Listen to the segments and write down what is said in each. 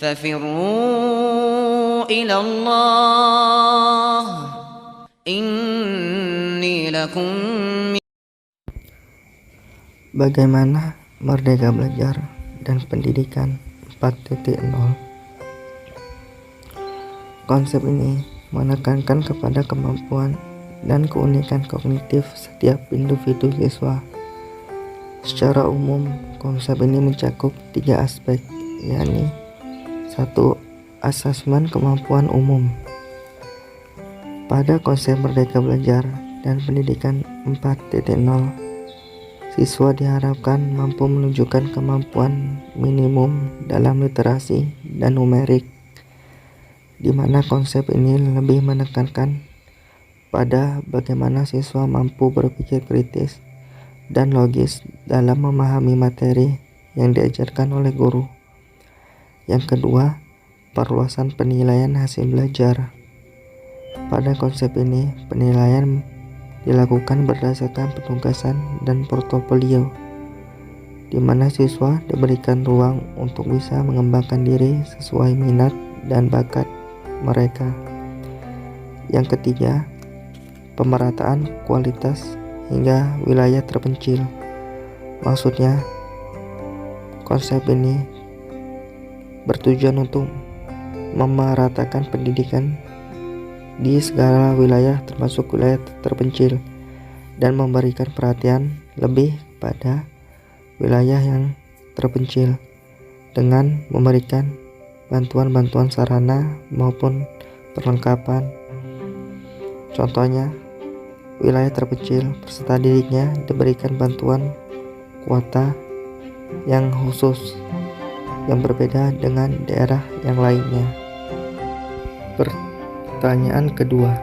ففروا إلى الله إني لكم. Bagaimana Merdeka Belajar dan Pendidikan 4.0? Konsep ini menekankan kepada kemampuan dan keunikan kognitif setiap individu siswa. Secara umum, konsep ini mencakup 3 aspek, yakni 1. Asesmen kemampuan umum. Pada konsep Merdeka Belajar dan Pendidikan 4.0, siswa diharapkan mampu menunjukkan kemampuan minimum dalam literasi dan numerik, di mana konsep ini lebih menekankan pada bagaimana siswa mampu berpikir kritis dan logis dalam memahami materi yang diajarkan oleh guru. Yang kedua, perluasan penilaian hasil belajar. Pada konsep ini, penilaian dilakukan berdasarkan penugasan dan portofolio, di mana siswa diberikan ruang untuk bisa mengembangkan diri sesuai minat dan bakat mereka. Yang ketiga, pemerataan kualitas hingga wilayah terpencil. Maksudnya, konsep ini bertujuan untuk memeratakan pendidikan di segala wilayah termasuk wilayah terpencil dan memberikan perhatian lebih pada wilayah yang terpencil dengan memberikan bantuan-bantuan sarana maupun perlengkapan. Contohnya, wilayah terpencil peserta didiknya diberikan bantuan kuota yang khusus yang berbeda dengan daerah yang lainnya. Pertanyaan kedua,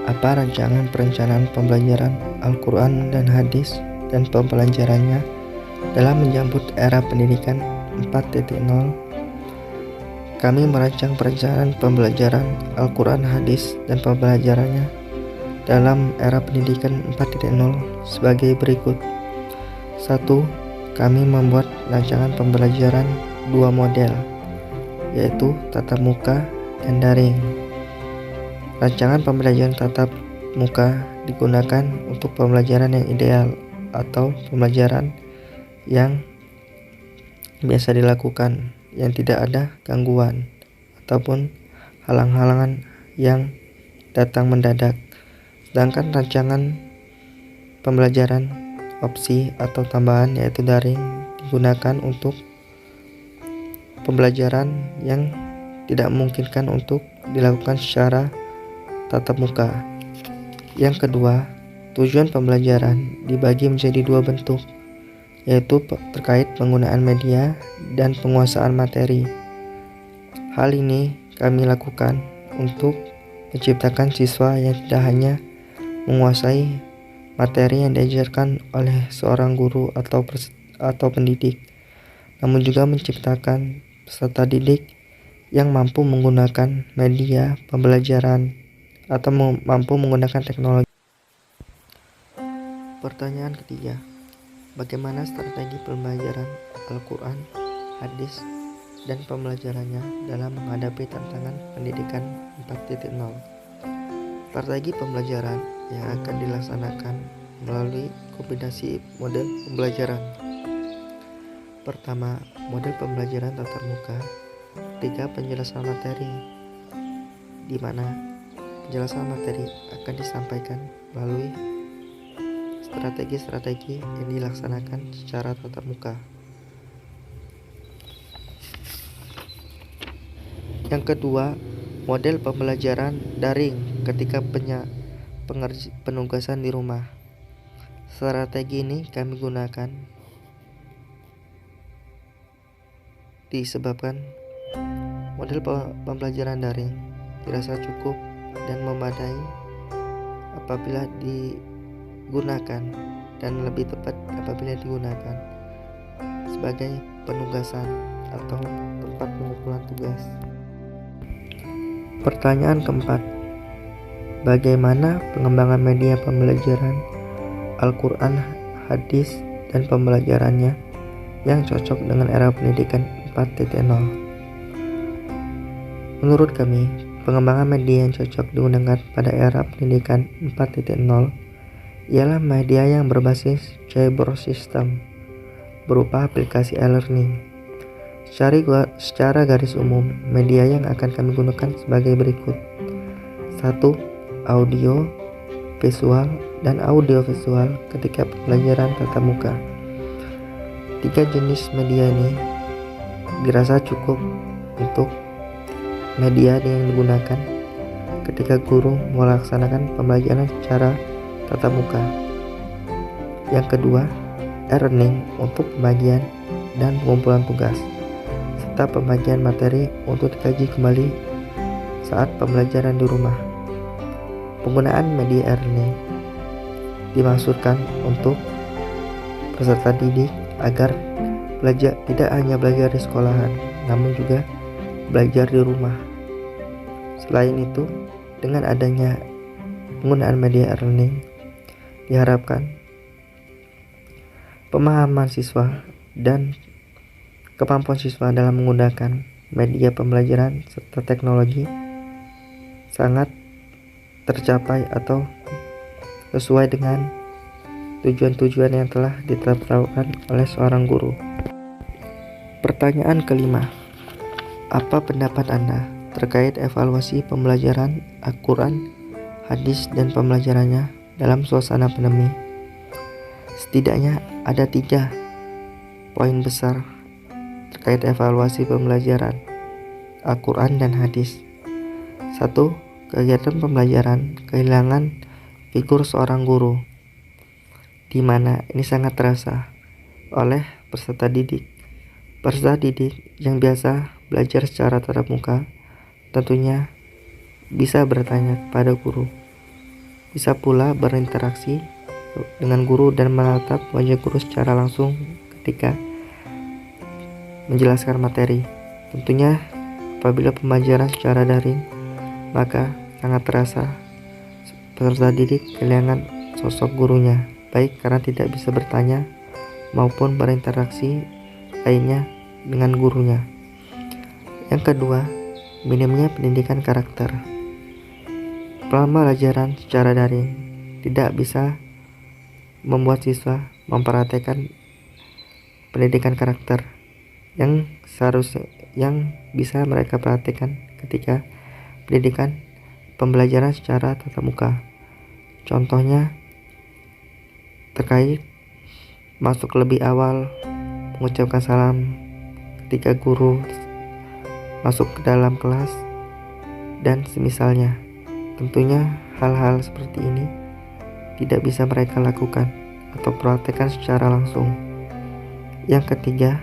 apa rancangan perencanaan pembelajaran Al-Quran dan Hadis dan pembelajarannya dalam menyambut era pendidikan 4.0? Kami merancang perencanaan pembelajaran Al-Quran, Hadis, dan pembelajarannya dalam era pendidikan 4.0 sebagai berikut. 1. Kami membuat rancangan pembelajaran 2 model, yaitu tatap muka dan daring. Rancangan pembelajaran tatap muka digunakan untuk pembelajaran yang ideal atau pembelajaran yang biasa dilakukan, yang tidak ada gangguan ataupun halang-halangan yang datang mendadak. Sedangkan rancangan pembelajaran opsi atau tambahan yaitu daring digunakan untuk pembelajaran yang tidak memungkinkan untuk dilakukan secara tatap muka. Yang kedua, tujuan pembelajaran dibagi menjadi 2 bentuk, yaitu terkait penggunaan media dan penguasaan materi. Hal ini kami lakukan untuk menciptakan siswa yang tidak hanya menguasai materi yang diajarkan oleh seorang guru atau pendidik, namun juga menciptakan peserta didik yang mampu menggunakan media pembelajaran atau mampu menggunakan teknologi. Pertanyaan ketiga, bagaimana strategi pembelajaran Al-Quran, Hadis, dan pembelajarannya dalam menghadapi tantangan pendidikan 4.0? Strategi pembelajaran yang akan dilaksanakan melalui kombinasi model pembelajaran. Pertama, model pembelajaran tatap muka. 3. Penjelasan materi, di mana penjelasan materi akan disampaikan melalui strategi-strategi yang dilaksanakan secara tatap muka. Yang kedua, model pembelajaran daring ketika penugasan di rumah. Strategi ini kami gunakan disebabkan model pembelajaran daring dirasa cukup dan memadai apabila digunakan, dan lebih tepat apabila digunakan sebagai penugasan atau tempat pengumpulan tugas. Pertanyaan keempat, bagaimana pengembangan media pembelajaran Al-Quran, Hadis, dan pembelajarannya yang cocok dengan era pendidikan 4.0? Menurut kami, pengembangan media yang cocok digunakan pada era pendidikan 4.0 ialah media yang berbasis cyber system berupa aplikasi e-learning. Secara garis umum, media yang akan kami gunakan sebagai berikut. 1. Audio, visual, dan audiovisual ketika pembelajaran tatap muka. 3 jenis media ini dirasa cukup untuk media yang digunakan ketika guru melaksanakan pembelajaran secara tatap muka. Yang kedua, e-learning untuk pembagian dan pengumpulan tugas, serta pembagian materi untuk dikaji kembali saat pembelajaran di rumah. Penggunaan media e-learning dimaksudkan untuk peserta didik agar tidak hanya belajar di sekolahan, namun juga belajar di rumah. Selain itu, dengan adanya penggunaan media e-learning, diharapkan pemahaman siswa dan kemampuan siswa dalam menggunakan media pembelajaran serta teknologi sangat tercapai atau sesuai dengan tujuan-tujuan yang telah ditetapkan oleh seorang guru. Pertanyaan kelima, apa pendapat Anda terkait evaluasi pembelajaran Al-Quran, hadis, dan pembelajarannya dalam suasana pandemi? Setidaknya ada 3 poin besar terkait evaluasi pembelajaran Al-Quran dan hadis. 1. Kegiatan pembelajaran kehilangan figur seorang guru, di mana ini sangat terasa oleh peserta didik. Peserta didik yang biasa belajar secara tatap muka tentunya bisa bertanya kepada guru, bisa pula berinteraksi dengan guru dan menatap wajah guru secara langsung ketika menjelaskan materi. Tentunya apabila pembelajaran secara daring, maka sangat terasa peserta didik kehilangan sosok gurunya, baik karena tidak bisa bertanya maupun berinteraksi lainnya dengan gurunya. Yang kedua, minimnya pendidikan karakter. Pembelajaran secara daring tidak bisa membuat siswa memperhatikan pendidikan karakter yang bisa mereka perhatikan ketika pendidikan pembelajaran secara tatap muka. Contohnya terkait masuk lebih awal, mengucapkan salam ketika guru masuk ke dalam kelas, dan semisalnya. Tentunya hal-hal seperti ini tidak bisa mereka lakukan atau perhatikan secara langsung. Yang ketiga,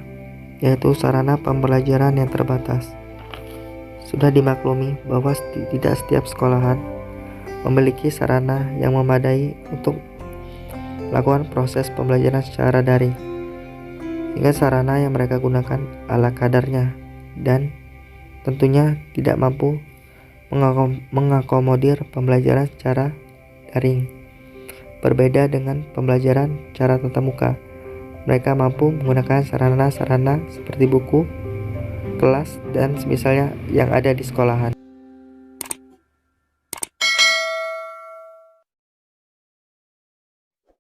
yaitu sarana pembelajaran yang terbatas. Sudah dimaklumi bahwa tidak setiap sekolahan memiliki sarana yang memadai untuk melakukan proses pembelajaran secara daring, sehingga sarana yang mereka gunakan ala kadarnya dan tentunya tidak mampu mengakomodir pembelajaran secara daring. Berbeda dengan pembelajaran secara tatap muka, mereka mampu menggunakan sarana-sarana seperti buku, kelas, dan semisalnya yang ada di sekolahan.